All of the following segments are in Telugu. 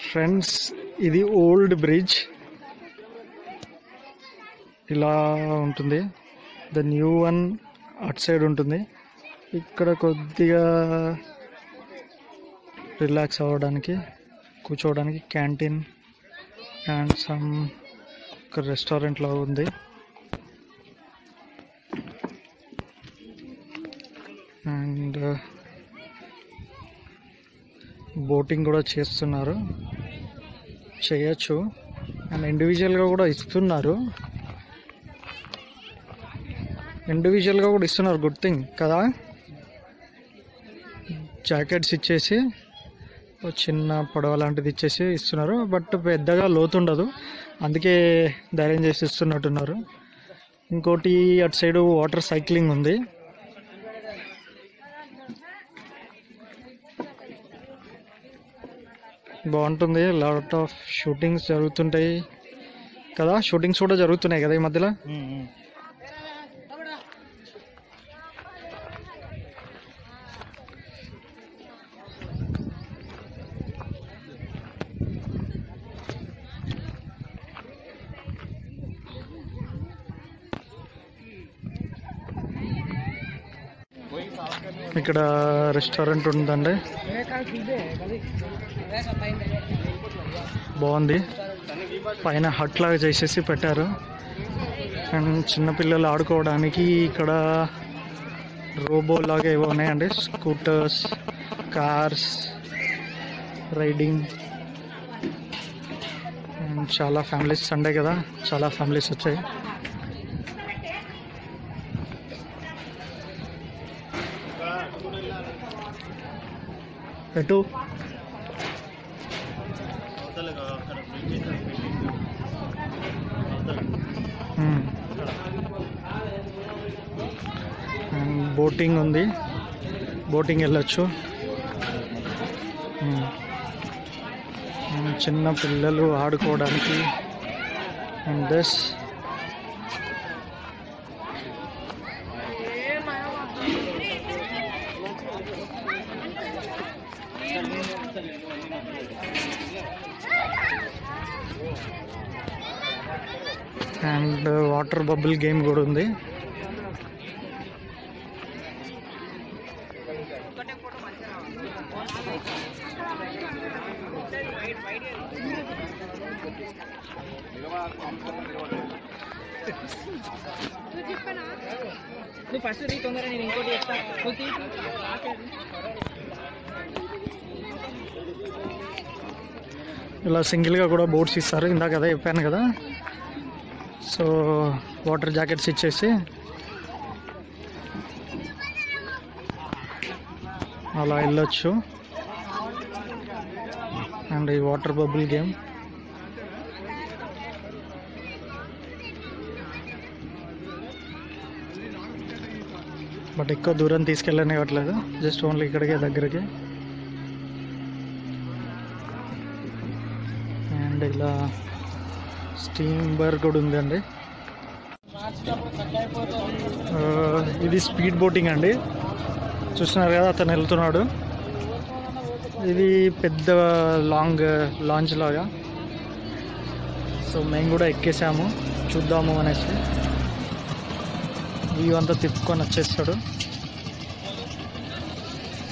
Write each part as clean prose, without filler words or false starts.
ఫ్రెండ్స్, ఇది ఓల్డ్ బ్రిడ్జ్ ఇలా ఉంటుంది. The new one at side ఉంటుంది. ఇక్కడ కొద్దిగా రిలాక్స్ అవ్వడానికి, కూర్చోవడానికి క్యాంటీన్ అండ్ సమ్ ఒక రెస్టారెంట్ లాగా ఉంది. అండ్ బోటింగ్ కూడా చేస్తున్నారు, చేయొచ్చు. అండ్ ఇండివిజువల్గా కూడా ఇస్తున్నారు, గుడ్ థింగ్ కదా. జాకెట్స్ ఇచ్చేసి చిన్న పడవ లాంటిది ఇచ్చేసి ఇస్తున్నారు. బట్ పెద్దగా లోతు ఉండదు, అందుకే ధైర్యం చేసి ఇస్తున్నట్టున్నారు. ఇంకోటి అటు సైడు వాటర్ సైక్లింగ్ ఉంది. బాగుంటుంది. లాట్ ఆఫ్ షూటింగ్స్ జరుగుతుంటాయి కదా, షూటింగ్స్ కూడా జరుగుతున్నాయి కదా ఈ మధ్యలో. ఇక్కడ రెస్టారెంట్ ఉందండి, బాగుంది. పైన హట్ లాగా చేసేసి పెట్టారు. అండ్ చిన్నపిల్లలు ఆడుకోవడానికి ఇక్కడ రోబో లాగా ఏవో ఉన్నాయండి, స్కూటర్స్, కార్స్, రైడింగ్. అండ్ చాలా ఫ్యామిలీస్, సండే కదా చాలా ఫ్యామిలీస్ వచ్చాయి. ఎటు బోటింగ్ ఉంది, బోటింగ్ వెళ్ళొచ్చు. చిన్న పిల్లలు ఆడుకోవడానికి. And this and water bubble game కూడా ఉంది. ఇలా సింగిల్గా కూడా బోట్స్ ఇస్తారు, ఇందాక కదా చెప్పాను కదా. సో వాటర్ జాకెట్స్ ఇచ్చేసి అలా వెళ్ళొచ్చు. అండ్ ఈ వాటర్ బబుల్ గేమ్ బట్ ఎక్కువ దూరం తీసుకెళ్ళనివ్వట్లేదు, జస్ట్ ఓన్లీ ఇక్కడికే దగ్గరికి. అండ్ ఇలా స్టీమర్ కూడా ఉందండి. ఇది స్పీడ్ బోటింగ్ అండి, చూస్తున్నారు కదా అతను వెళ్తున్నాడు. ఇది పెద్ద లాంగ్ లాంచ్ లాగా. సో మేము కూడా ఎక్కేసాము, చూద్దాము అనేసి. వ్యూ అంతా తిప్పుకొని వచ్చేస్తాడు.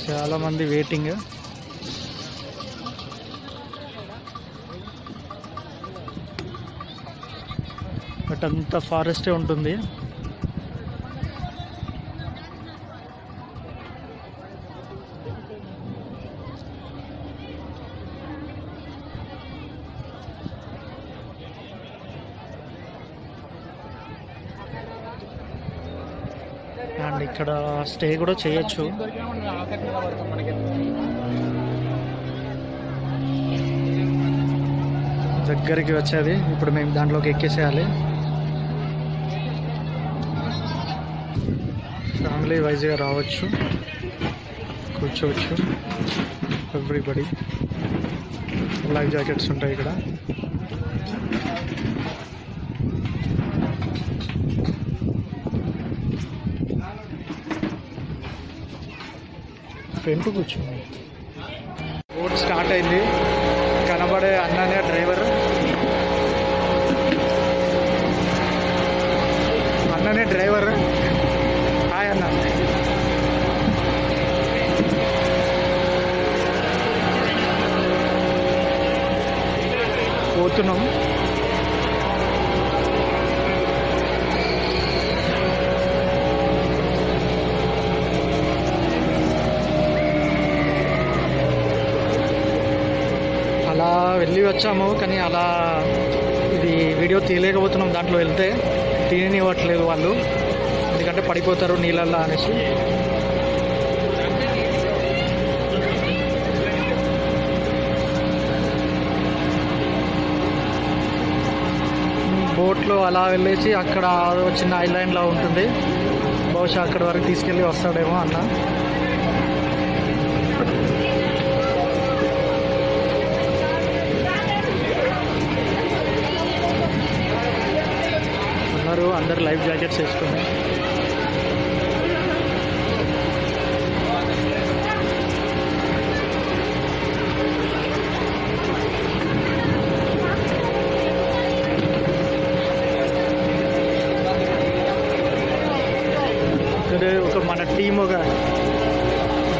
చాలామంది వెయిటింగ్. బట్ అంత ఫారెస్టే ఉంటుంది. అండ్ ఇక్కడ స్టే కూడా చేయొచ్చు. దగ్గరికి వచ్చేది, ఇప్పుడు మేము దాంట్లోకి ఎక్కేసేయాలి. ఫ్యామిలీ వైజ్గా రావచ్చు, కూర్చోవచ్చు. ఎవ్రీబడి లైఫ్ జాకెట్స్ ఉంటాయి ఇక్కడ. ఫ్రంట్ కూర్చుంది. బోట్ స్టార్ట్ అయింది. కనబడే అన్ననే డ్రైవర్, అన్ననే డ్రైవర్. హాయ్ అన్న. పోతున్నాం. అలా వెళ్ళి వచ్చాము, కానీ అలా ఇది వీడియో తీయలేకపోతున్నాం. దాంట్లో వెళ్తే తీయనివ్వట్లేదు వాళ్ళు, ఎందుకంటే పడిపోతారు నీళ్ళల్లో అనేసి. బోట్లో అలా వెళ్ళేసి అక్కడ చిన్న ఐలాండ్లా ఉంటుంది, బహుశా అక్కడి వరకు తీసుకెళ్ళి వస్తాడేమో అన్న. అందరు లైఫ్ జాకెట్స్ వేసుకున్నాయి. ఒక మన టీం, ఒక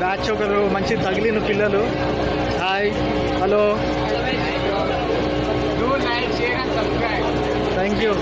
బ్యాచ్, ఒకరు మంచి తగిలిన పిల్లలు. Hi, hello, thank you.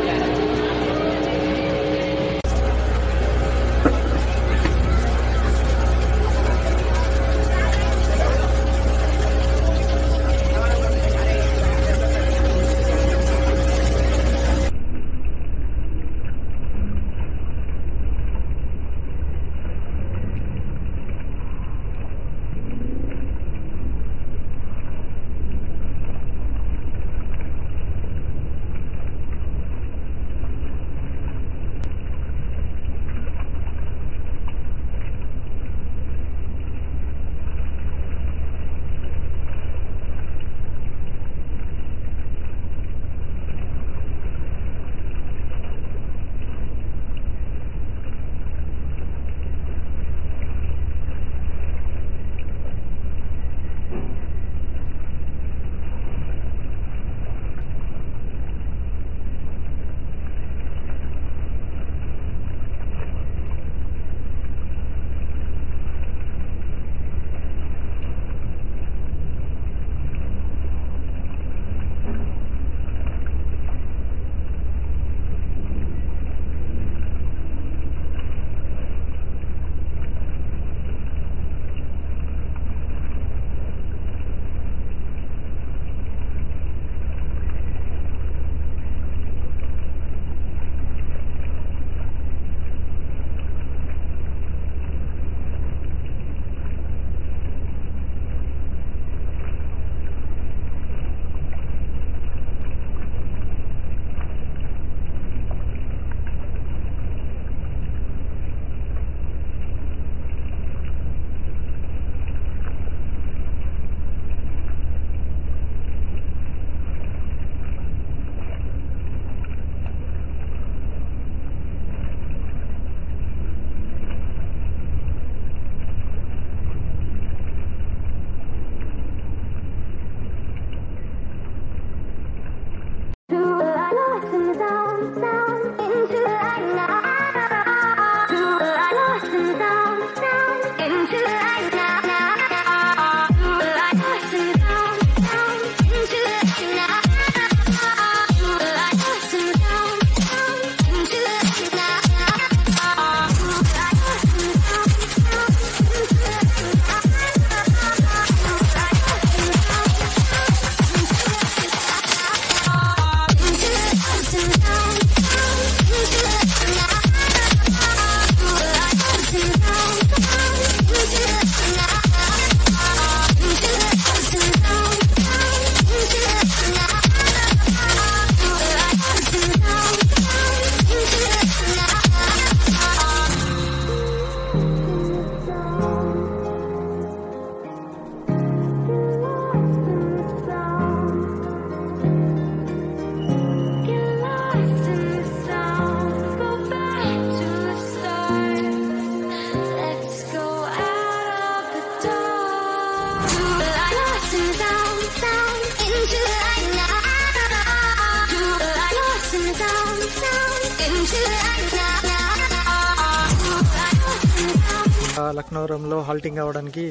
లక్నవరంలో హాల్టింగ్ అవ్వడానికి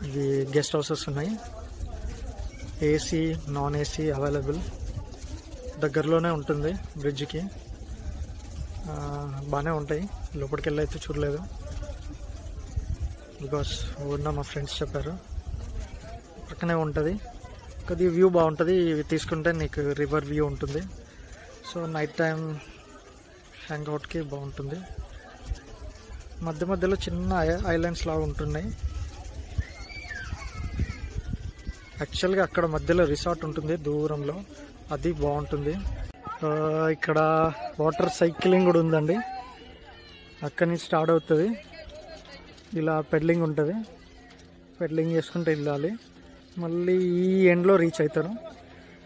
ఇవి గెస్ట్ హౌసెస్ ఉన్నాయి. ఏసీ నాన్ ఏసీ అవైలబుల్, దగ్గరలోనే ఉంటుంది బ్రిడ్జ్కి. బాగానే ఉంటాయి. లోపలికి వెళ్ళి అయితే చూడలేదు, బికాస్ ఉన్న మా ఫ్రెండ్స్ చెప్పారు. పక్కనే ఉంటుంది, కొద్దిగా వ్యూ బాగుంటుంది. ఇవి తీసుకుంటే నీకు రివర్ వ్యూ ఉంటుంది. సో నైట్ టైం హ్యాంగ్ అవుట్కి బాగుంటుంది. మధ్య మధ్యలో చిన్న ఐలాండ్స్ లాగా ఉంటున్నాయి. యాక్చువల్గా అక్కడ మధ్యలో రిసార్ట్ ఉంటుంది దూరంలో, అది బాగుంటుంది. ఇక్కడ వాటర్ సైక్లింగ్ కూడా ఉందండి. అక్కడి నుంచి స్టార్ట్ అవుతుంది, ఇలా పెడ్లింగ్ ఉంటుంది. పెడ్లింగ్ చేసుకుంటూ వెళ్ళాలి, మళ్ళీ ఈ ఎండ్లో రీచ్ అవుతారు.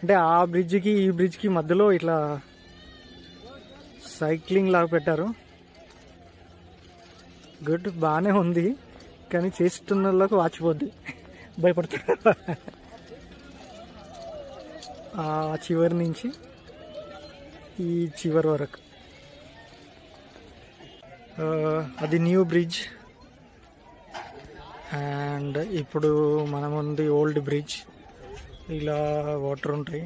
అంటే ఆ బ్రిడ్జ్కి ఈ బ్రిడ్జ్కి మధ్యలో ఇట్లా సైక్లింగ్ లాగా పెట్టారు. గుడ్, బాగానే ఉంది, కానీ చేస్తున్న వాళ్ళకు వాచిపోద్ది, భయపడతారు. ఆ చివరి నుంచి ఈ చివరి వరకు అది న్యూ బ్రిడ్జ్. అండ్ ఇప్పుడు మనం ఉంది ఓల్డ్ బ్రిడ్జ్. ఇలా వాటర్ ఉంటాయి,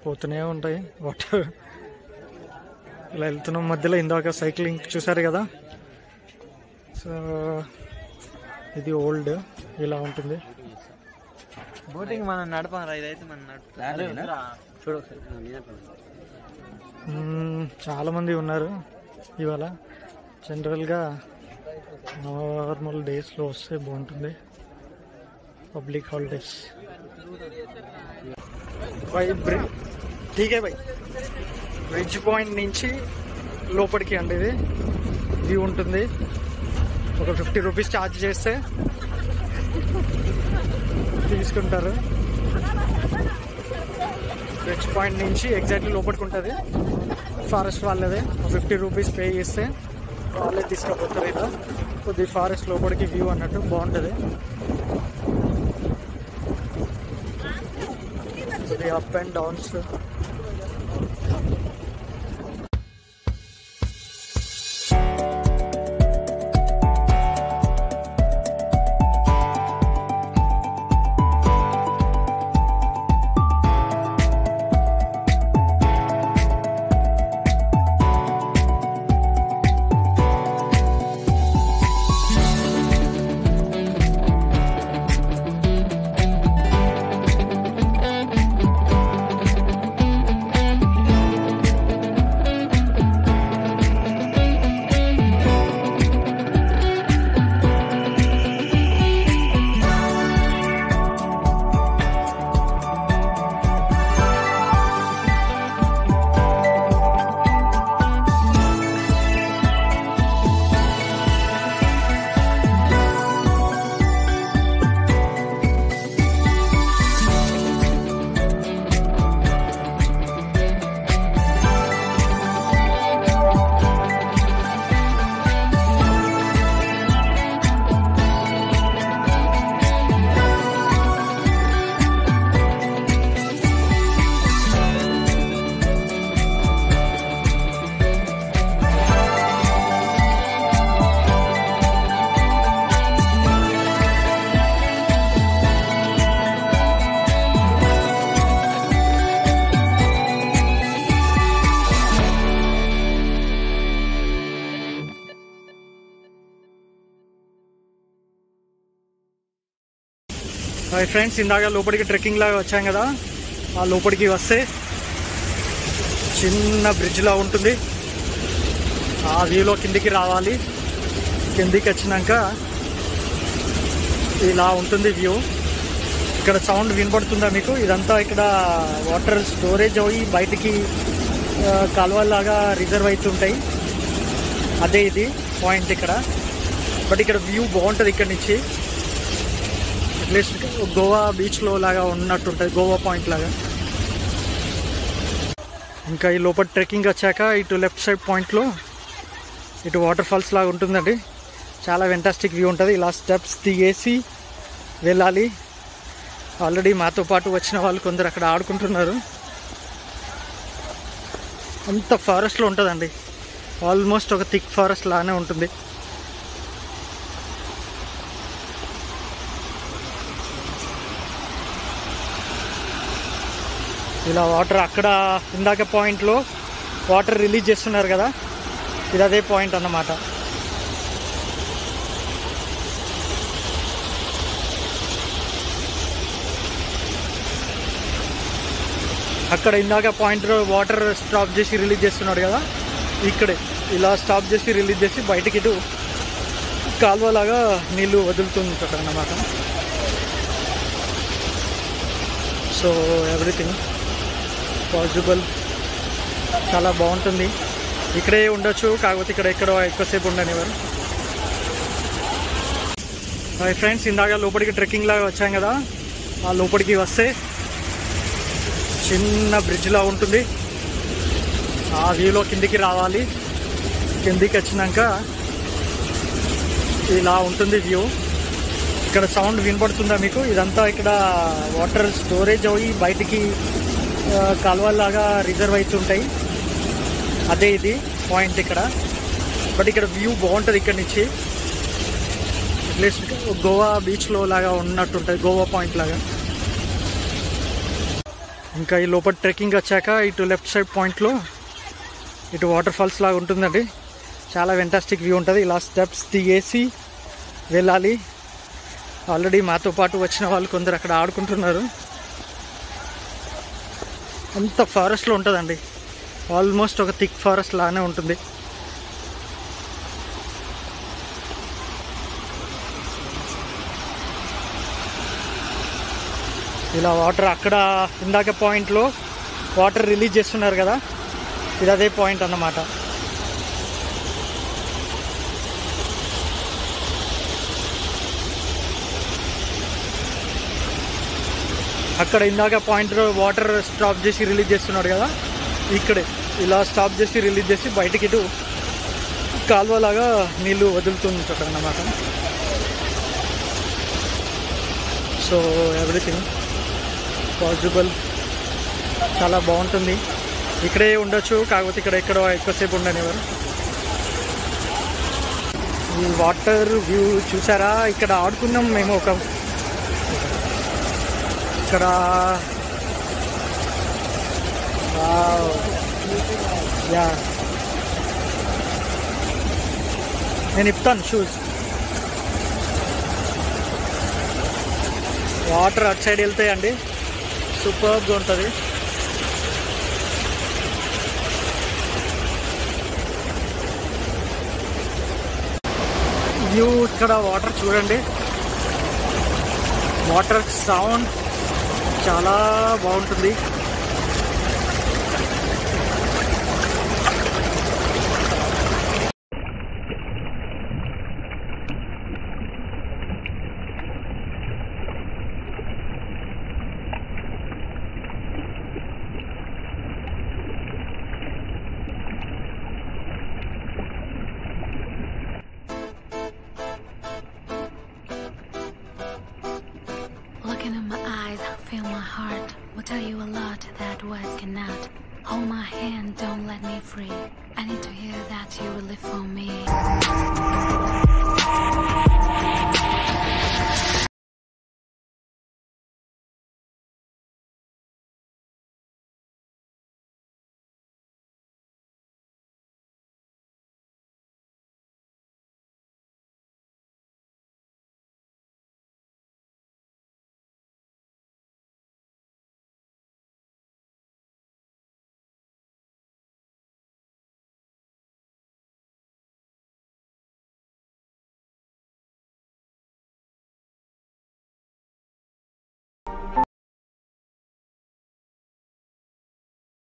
పోతూనే ఉంటాయి వాటర్. ఇలా వెళ్తున్నాం మధ్యలో. ఇందాక సైక్లింగ్ చూసారు కదా, సో ఇది ఓల్డ్, ఇలా ఉంటుంది. బోటింగ్ మనం నడపరా, ఇదైతే మనం చాలా మంది ఉన్నారు ఇవాళ. జనరల్గా నార్మల్ డేస్లో వస్తే బాగుంటుంది, పబ్లిక్ హాలిడేస్. ఠీకే బై, బ్రిడ్జ్ పాయింట్ నుంచి లోపలికి అండి ఇది వ్యూ ఉంటుంది. ఒక 50 రూపీస్ ఛార్జ్ చేస్తే తీసుకుంటారు. బ్రిడ్జ్ పాయింట్ నుంచి ఎగ్జాక్ట్లీ లోపలికి ఉంటుంది. ఫారెస్ట్ వాళ్ళదే, 50 రూపీస్ పే చేస్తే వాళ్ళే తీసుకుపోతారు. ఇలా కొద్ది ఫారెస్ట్ లోపలికి వ్యూ అన్నట్టు బాగుంటుంది. కొద్ది up and downs. Hi friends, ఇందాక లోపలికి ట్రెక్కింగ్ లాగా వచ్చాం కదా, ఆ లోపలికి వస్తే చిన్న బ్రిడ్జ్లా ఉంటుంది. ఆ వ్యూలో కిందికి రావాలి. కిందికి వచ్చినాక ఇలా ఉంటుంది వ్యూ. ఇక్కడ సౌండ్ వినపడుతుందా మీకు? ఇదంతా ఇక్కడ వాటర్ స్టోరేజ్ అయ్యి బయటికి కాలువలాగా రిజర్వ్ అవుతుంటాయి. అదే ఇది పాయింట్ ఇక్కడ. బట్ ఇక్కడ వ్యూ బాగుంటుంది ఇక్కడ నుంచి. అట్లీస్ట్ గోవా బీచ్లో లాగా ఉన్నట్టుంటుంది, గోవా పాయింట్ లాగా. ఇంకా ఈ లోపల ట్రెక్కింగ్ వచ్చాక ఇటు లెఫ్ట్ సైడ్ పాయింట్లో ఇటు వాటర్ ఫాల్స్ లాగా ఉంటుందండి. చాలా ఫెంటాస్టిక్ వ్యూ ఉంటుంది. ఇలా స్టెప్స్ దిగేసి వెళ్ళాలి. ఆల్రెడీ మాతో పాటు వచ్చిన వాళ్ళు కొందరు అక్కడ ఆడుకుంటున్నారు. అంత ఫారెస్ట్లో ఉంటుందండి. ఆల్మోస్ట్ ఒక థిక్ ఫారెస్ట్ లానే ఉంటుంది. ఇలా వాటర్ అక్కడ ఇందాక పాయింట్లో వాటర్ రిలీజ్ చేస్తున్నారు కదా, ఇది అదే పాయింట్ అన్నమాట. అక్కడ ఇందాక పాయింట్ వాటర్ స్టాప్ చేసి రిలీజ్ చేస్తున్నాడు కదా, ఇక్కడే ఇలా స్టాప్ చేసి రిలీజ్ చేసి బయటికి ఇటు కాలువలాగా నీళ్ళు వదులుతుంటారు అన్నమాట. సో ఎవ్రీథింగ్ పాసిబుల్, చాలా బాగుంటుంది. ఇక్కడే ఉండొచ్చు, కాకపోతే ఇక్కడ ఎక్కడో ఎక్కువసేపు ఉండనివారు. హాయ్ ఫ్రెండ్స్, ఇందాక లోపలికి ట్రెక్కింగ్ లాగా వచ్చాం కదా, ఆ లోపలికి వస్తే చిన్న బ్రిడ్జ్లా ఉంటుంది. ఆ వ్యూలో కిందికి రావాలి. కిందికి వచ్చినాక ఇలా ఉంటుంది వ్యూ. ఇక్కడ సౌండ్ వినపడుతుందా మీకు? ఇదంతా ఇక్కడ వాటర్ స్టోరేజ్ అయ్యి బయటికి కాలువలాగా రిజర్వ్ అవుతుంటాయి. అదే ఇది పాయింట్ ఇక్కడ. బట్ ఇక్కడ వ్యూ బాగుంటుంది ఇక్కడ నుంచి. అట్లీస్ట్ గోవా బీచ్లో లాగా ఉన్నట్టుంటుంది, గోవా పాయింట్ లాగా. ఇంకా ఈ లోపల ట్రెక్కింగ్ వచ్చాక ఇటు లెఫ్ట్ సైడ్ పాయింట్లో ఇటు వాటర్ ఫాల్స్ లాగా ఉంటుందండి. చాలా ఫెంటాస్టిక్ వ్యూ ఉంటుంది. ఇలా స్టెప్స్ దిగేసి వెళ్ళాలి. ఆల్రెడీ మాతో పాటు వచ్చిన వాళ్ళు కొందరు అక్కడ ఆడుకుంటున్నారు. అంత ఫారెస్ట్లో ఉంటుందండి. ఆల్మోస్ట్ ఒక థిక్ ఫారెస్ట్ లానే ఉంటుంది. ఇలా వాటర్ అక్కడ ఇందాక పాయింట్లో వాటర్ రిలీజ్ చేస్తున్నారు కదా, ఇది అదే పాయింట్ అన్నమాట. అక్కడ ఇందాక పాయింట్ వాటర్ స్టాప్ చేసి రిలీజ్ చేస్తున్నాడు కదా, ఇక్కడే ఇలా స్టాప్ చేసి రిలీజ్ చేసి బయటికి ఇటు కాలువలాగా నీళ్ళు వదులుతుంటారు అన్నమాట. సో ఎవ్రీథింగ్ పాసిబుల్, చాలా బాగుంటుంది. ఇక్కడే ఉండొచ్చు, కాకపోతే ఇక్కడ ఎక్కడో ఎక్కువసేపు ఉండనివారు. ఈ వాటర్ వ్యూ చూసారా? ఇక్కడ ఆడుకున్నాం మేము ఇక్కడ యా, నేను ఇస్తాను షూస్. వాటర్ అటు సైడ్ వెళ్తాయండి, సూపర్గా ఉంటుంది. వ్యూ ఇక్కడ వాటర్ చూడండి, వాటర్ సౌండ్ చాలా బాగుంటుంది. Looking in my eyes, feel my heart. Will tell you a lot that words cannot. Hold my hand, don't let me free. I need to hear that you will live for me.